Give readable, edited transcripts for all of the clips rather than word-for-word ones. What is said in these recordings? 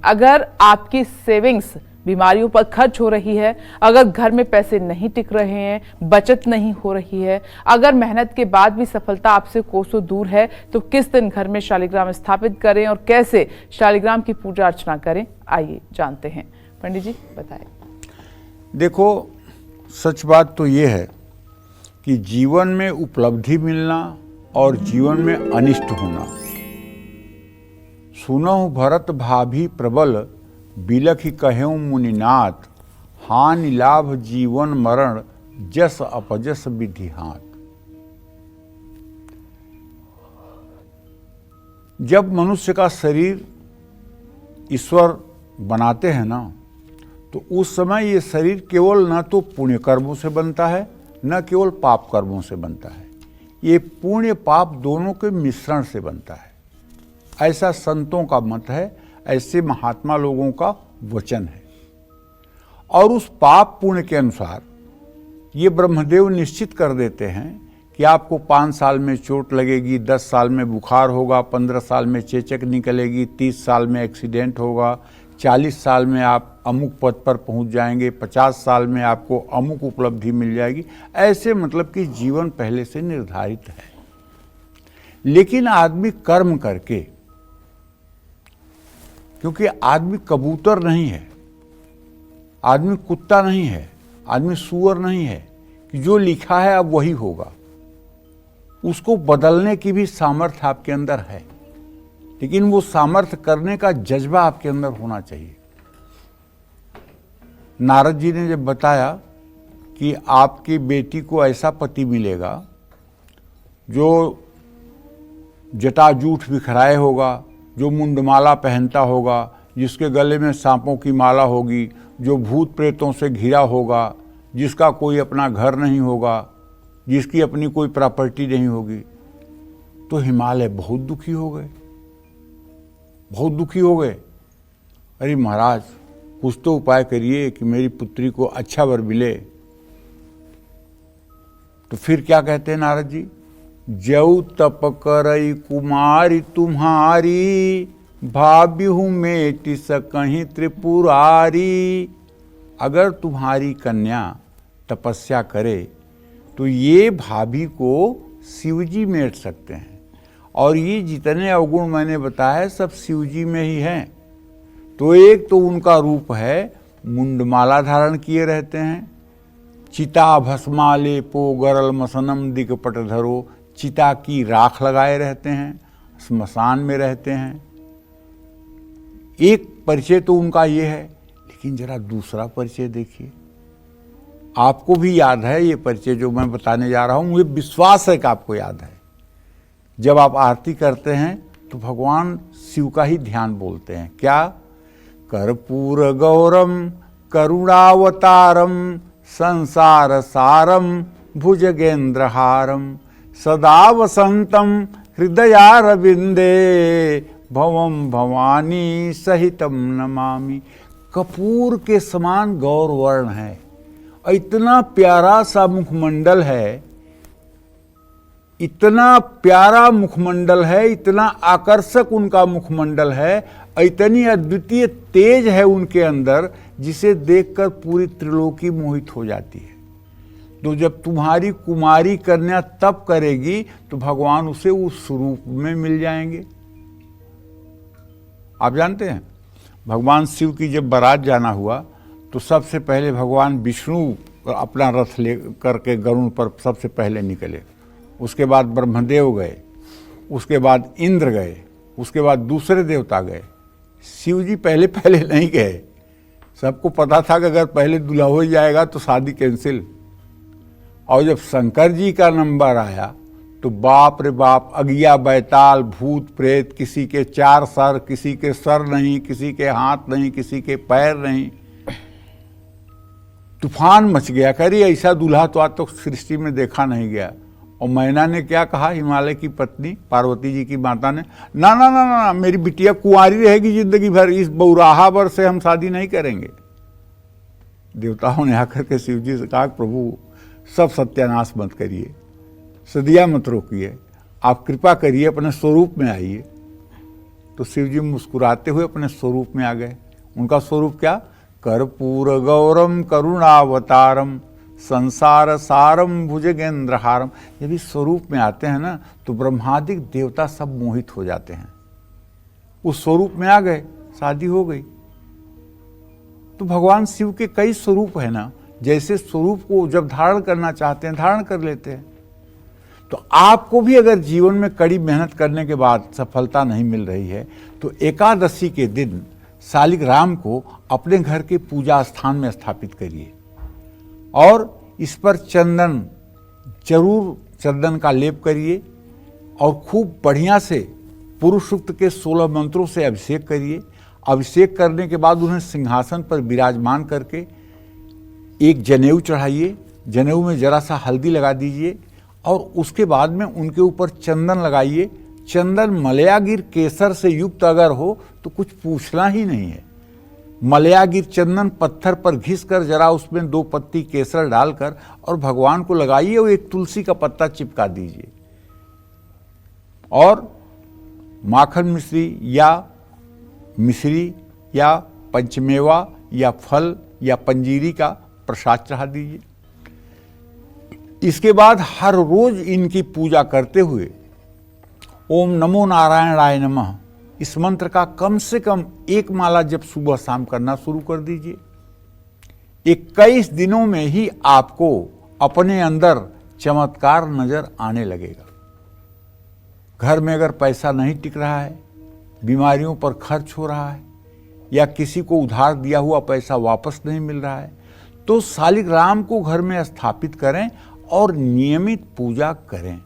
अगर आपकी सेविंग्स बीमारियों पर खर्च हो रही है, अगर घर में पैसे नहीं टिक रहे हैं, बचत नहीं हो रही है, अगर मेहनत के बाद भी सफलता आपसे कोसों दूर है, तो किस दिन घर में शालिग्राम स्थापित करें और कैसे शालिग्राम की पूजा अर्चना करें, आइए जानते हैं। पंडित जी बताएं। देखो, सच बात तो ये है कि जीवन में उपलब्धि मिलना और जीवन में अनिष्ट होना। सुनहु भरत भाभी प्रबल, बिलखि कहेउ मुनिनाथ, हानि लाभ जीवन मरण, जस अपजस विधि हाथ। जब मनुष्य का शरीर ईश्वर बनाते हैं ना, तो उस समय ये शरीर केवल न तो पुण्य कर्मों से बनता है, न केवल पाप कर्मों से बनता है, ये पुण्य पाप दोनों के मिश्रण से बनता है। ऐसा संतों का मत है, ऐसे महात्मा लोगों का वचन है। और उस पाप पुण्य के अनुसार ये ब्रह्मदेव निश्चित कर देते हैं कि आपको 5 साल में चोट लगेगी, 10 साल में बुखार होगा, 15 साल में चेचक निकलेगी, 30 साल में एक्सीडेंट होगा, 40 साल में आप अमुक पद पर पहुंच जाएंगे, 50 साल में आपको अमुक उपलब्धि मिल जाएगी। ऐसे मतलब कि जीवन पहले से निर्धारित है। लेकिन आदमी कर्म करके, क्योंकि आदमी कबूतर नहीं है, आदमी कुत्ता नहीं है, आदमी सूअर नहीं है कि जो लिखा है अब वही होगा। उसको बदलने की भी सामर्थ्य आपके अंदर है, लेकिन वो सामर्थ्य करने का जज्बा आपके अंदर होना चाहिए। नारद जी ने जब बताया कि आपकी बेटी को ऐसा पति मिलेगा जो जटाजूट बिखराए होगा, जो मुंडमाला पहनता होगा, जिसके गले में सांपों की माला होगी, जो भूत प्रेतों से घिरा होगा, जिसका कोई अपना घर नहीं होगा, जिसकी अपनी कोई प्रॉपर्टी नहीं होगी, तो हिमालय बहुत दुखी हो गए, बहुत दुखी हो गए। अरे महाराज, कुछ तो उपाय करिए कि मेरी पुत्री को अच्छा वर मिले। तो फिर क्या कहते हैं नारद जी? जऊ तप करई कुमारी तुम्हारी, भाब्यहु मेटि सकहीं त्रिपुरारी। अगर तुम्हारी कन्या तपस्या करे तो ये भाभी को शिवजी मेट सकते हैं, और ये जितने अवगुण मैंने बताया सब शिवजी में ही हैं। तो एक तो उनका रूप है, मुंडमाला धारण किए रहते हैं, चिता भस्मालेपो गरल मसनम दिगपट धरो, चिता की राख लगाए रहते हैं, स्मशान में रहते हैं। एक परिचय तो उनका ये है, लेकिन जरा दूसरा परिचय देखिए। आपको भी याद है ये परिचय जो मैं बताने जा रहा हूं, मुझे विश्वास है कि आपको याद है। जब आप आरती करते हैं तो भगवान शिव का ही ध्यान बोलते हैं। क्या? कर्पूर गौरम करुणावतारम संसार सारम भुजगेंद्रहारम सदा वसंतम हृदयारविंदे भवम भवानी सहितम नमामि। कपूर के समान गौर वर्ण है, इतना प्यारा सा मुखमंडल है, इतना प्यारा मुखमंडल है, इतना आकर्षक उनका मुखमंडल है, इतनी अद्वितीय तेज है उनके अंदर, जिसे देखकर पूरी त्रिलोकी मोहित हो जाती है। तो जब तुम्हारी कुमारी कन्या तप करेगी तो भगवान उसे उस रूप में मिल जाएंगे। आप जानते हैं, भगवान शिव की जब बारात जाना हुआ तो सबसे पहले भगवान विष्णु अपना रथ ले करके गरुड़ पर सबसे पहले निकले, उसके बाद ब्रह्मदेव गए, उसके बाद इंद्र गए, उसके बाद दूसरे देवता गए। शिव जी पहले पहले नहीं गए। सबको पता था कि अगर पहले दूल्हा हो जाएगा तो शादी कैंसिल। और जब शंकर जी का नंबर आया तो बाप रे बाप, अगिया बैताल भूत प्रेत, किसी के 4 सर, किसी के सर नहीं, किसी के हाथ नहीं, किसी के पैर नहीं, तूफान मच गया। कह रही ऐसा दूल्हा तो आज तक सृष्टि में देखा नहीं गया। और मैना ने क्या कहा, हिमालय की पत्नी पार्वती जी की माता ने, ना ना ना ना, मेरी बिटिया कुंवारी रहेगी जिंदगी भर, इस बौराहा वर से हम शादी नहीं करेंगे। देवताओं ने आकर के शिव जी से कहा, प्रभु सब सत्यानाश मत करिए, सदिया मत रोकिए, आप कृपा करिए, अपने स्वरूप में आइए। तो शिव जी मुस्कुराते हुए अपने स्वरूप में आ गए। उनका स्वरूप क्या? कर्पूर गौरम करुणावतारम संसार सारम भुजगेंद्रहारम। जब इस स्वरूप में आते हैं ना तो ब्रह्मादिक देवता सब मोहित हो जाते हैं। उस स्वरूप में आ गए, शादी हो गई। तो भगवान शिव के कई स्वरूप है ना, जैसे स्वरूप को जब धारण करना चाहते हैं धारण कर लेते हैं। तो आपको भी अगर जीवन में कड़ी मेहनत करने के बाद सफलता नहीं मिल रही है तो एकादशी के दिन शालिग्राम को अपने घर के पूजा स्थान में स्थापित करिए और इस पर चंदन, जरूर चंदन का लेप करिए और खूब बढ़िया से पुरुष सूक्त के 16 मंत्रों से अभिषेक करिए। अभिषेक करने के बाद उन्हें सिंहासन पर विराजमान करके एक जनेऊ चढ़ाइए, जनेऊ में जरा सा हल्दी लगा दीजिए और उसके बाद में उनके ऊपर चंदन लगाइए। चंदन मलयागिर केसर से युक्त अगर हो तो कुछ पूछना ही नहीं है। मलयागिर चंदन पत्थर पर घिस कर जरा उसमें 2 पत्ती केसर डालकर और भगवान को लगाइए और एक तुलसी का पत्ता चिपका दीजिए और माखन मिश्री या पंचमेवा या फल या पंजीरी का प्रसाद चढ़ा दीजिए। इसके बाद हर रोज इनकी पूजा करते हुए ओम नमो नारायणाय नमः इस मंत्र का कम से कम 1 माला जब सुबह शाम करना शुरू कर दीजिए। 21 दिनों में ही आपको अपने अंदर चमत्कार नजर आने लगेगा। घर में अगर पैसा नहीं टिक रहा है, बीमारियों पर खर्च हो रहा है या किसी को उधार दिया हुआ पैसा वापस नहीं मिल रहा है, तो शालिग्राम को घर में स्थापित करें और नियमित पूजा करें।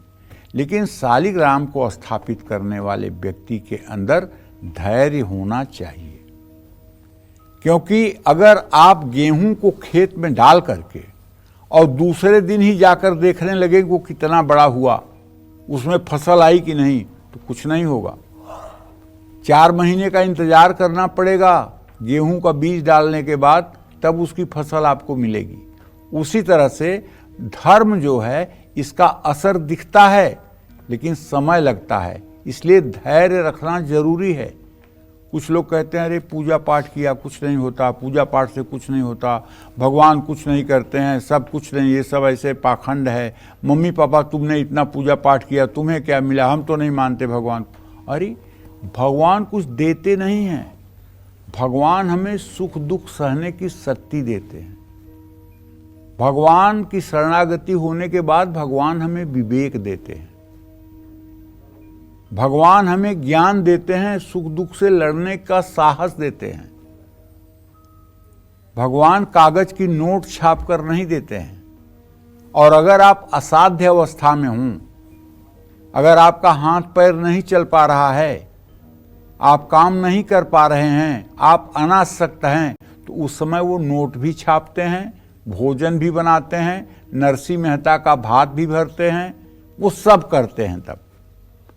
लेकिन शालिग्राम को स्थापित करने वाले व्यक्ति के अंदर धैर्य होना चाहिए, क्योंकि अगर आप गेहूं को खेत में डाल करके और दूसरे दिन ही जाकर देखने लगे वो कितना बड़ा हुआ, उसमें फसल आई कि नहीं, तो कुछ नहीं होगा। 4 महीने का इंतजार करना पड़ेगा गेहूं का बीज डालने के बाद, तब उसकी फसल आपको मिलेगी। उसी तरह से धर्म जो है इसका असर दिखता है लेकिन समय लगता है, इसलिए धैर्य रखना जरूरी है। कुछ लोग कहते हैं अरे पूजा पाठ किया कुछ नहीं होता, पूजा पाठ से कुछ नहीं होता, भगवान कुछ नहीं करते हैं, सब कुछ नहीं, ये सब ऐसे पाखंड है। मम्मी पापा तुमने इतना पूजा पाठ किया, तुम्हें क्या मिला, हम तो नहीं मानते भगवान। अरे भगवान कुछ देते नहीं हैं, भगवान हमें सुख दुख सहने की शक्ति देते हैं। भगवान की शरणागति होने के बाद भगवान हमें विवेक देते हैं, भगवान हमें ज्ञान देते हैं, सुख दुख से लड़ने का साहस देते हैं। भगवान कागज की नोट छाप कर नहीं देते हैं। और अगर आप असाध्य अवस्था में हों, अगर आपका हाथ पैर नहीं चल पा रहा है, आप काम नहीं कर पा रहे हैं, आप अनासक्त हैं, तो उस समय वो नोट भी छापते हैं, भोजन भी बनाते हैं, नरसिंह मेहता का भात भी भरते हैं, वो सब करते हैं। तब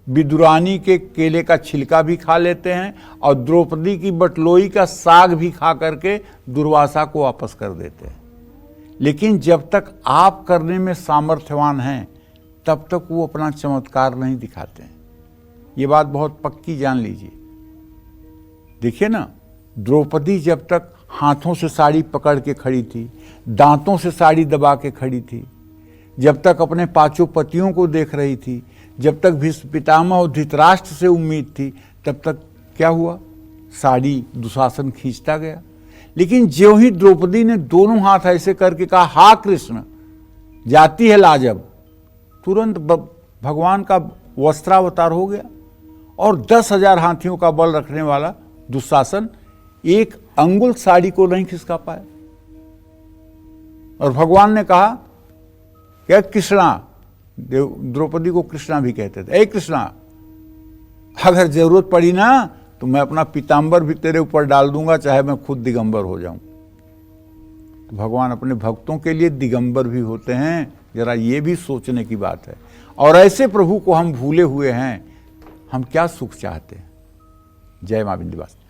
विदुरानी के केले का छिलका भी खा लेते हैं और द्रौपदी की बटलोई का साग भी खा करके दुर्वासा को वापस कर देते हैं। लेकिन जब तक आप करने में सामर्थ्यवान हैं तब तक वो अपना चमत्कार नहीं दिखाते हैं। ये बात बहुत पक्की जान लीजिए। देखिए ना, द्रौपदी जब तक हाथों से साड़ी पकड़ के खड़ी थी, दांतों से साड़ी दबा के खड़ी थी, जब तक अपने 5 पतियों को देख रही थी, जब तक भीष्म पितामह और धृतराष्ट्र से उम्मीद थी, तब तक क्या हुआ, साड़ी दुशासन खींचता गया। लेकिन ज्यों ही द्रौपदी ने दोनों हाथ ऐसे करके कहा हा कृष्ण, जाती है लाजब, तुरंत भगवान का वस्त्रावतार हो गया और 10,000 हाथियों का बल रखने वाला दुशासन एक अंगुल साड़ी को नहीं खिसका पाया। और भगवान ने कहा क्या, कृष्णा, द्रौपदी को कृष्णा भी कहते थे, ए कृष्णा, अगर जरूरत पड़ी ना तो मैं अपना पीताम्बर भी तेरे ऊपर डाल दूंगा, चाहे मैं खुद दिगंबर हो जाऊं। तो भगवान अपने भक्तों के लिए दिगंबर भी होते हैं, जरा ये भी सोचने की बात है। और ऐसे प्रभु को हम भूले हुए हैं, हम क्या सुख चाहते हैं। जय मां विंध्यवासिनी।